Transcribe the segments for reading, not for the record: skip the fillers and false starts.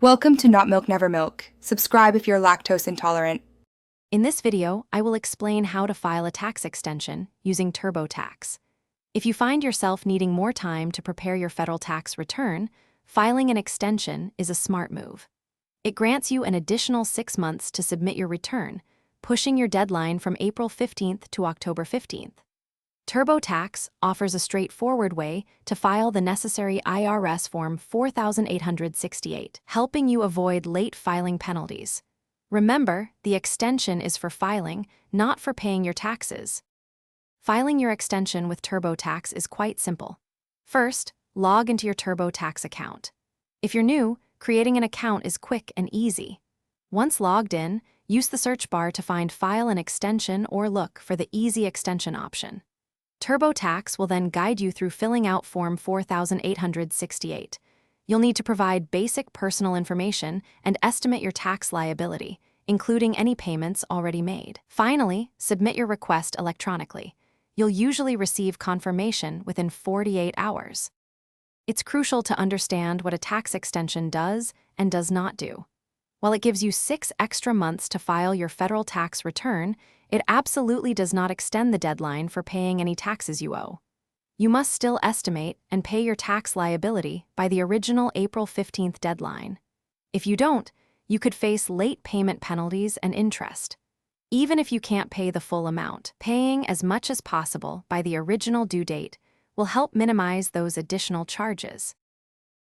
Welcome to Not Milk Never Milk. Subscribe if you're lactose intolerant. In this video, I will explain how to file a tax extension using TurboTax. If you find yourself needing more time to prepare your federal tax return, filing an extension is a smart move. It grants you an additional 6 months to submit your return, pushing your deadline from April 15th to October 15th. TurboTax offers a straightforward way to file the necessary IRS Form 4868, helping you avoid late filing penalties. Remember, the extension is for filing, not for paying your taxes. Filing your extension with TurboTax is quite simple. First, log into your TurboTax account. If you're new, creating an account is quick and easy. Once logged in, use the search bar to find File an Extension or look for the Easy Extension option. TurboTax will then guide you through filling out Form 4868. You'll need to provide basic personal information and estimate your tax liability, including any payments already made. Finally, submit your request electronically. You'll usually receive confirmation within 48 hours. It's crucial to understand what a tax extension does and does not do. While it gives you 6 extra months to file your federal tax return, it absolutely does not extend the deadline for paying any taxes you owe. You must still estimate and pay your tax liability by the original April 15th deadline. If you don't, you could face late payment penalties and interest. Even if you can't pay the full amount, paying as much as possible by the original due date will help minimize those additional charges.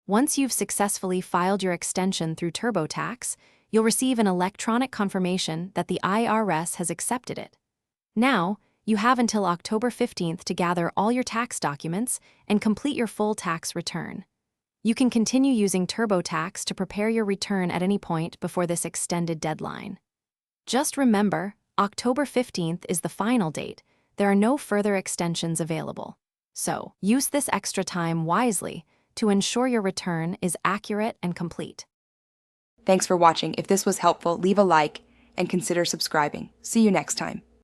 Once you've successfully filed your extension through TurboTax, you'll receive an electronic confirmation that the IRS has accepted it. Now, you have until October 15th to gather all your tax documents and complete your full tax return. You can continue using TurboTax to prepare your return at any point before this extended deadline. Just remember, October 15th is the final date. There are no further extensions available. So, use this extra time wisely to ensure your return is accurate and complete. Thanks for watching. If this was helpful, leave a like and consider subscribing. See you next time.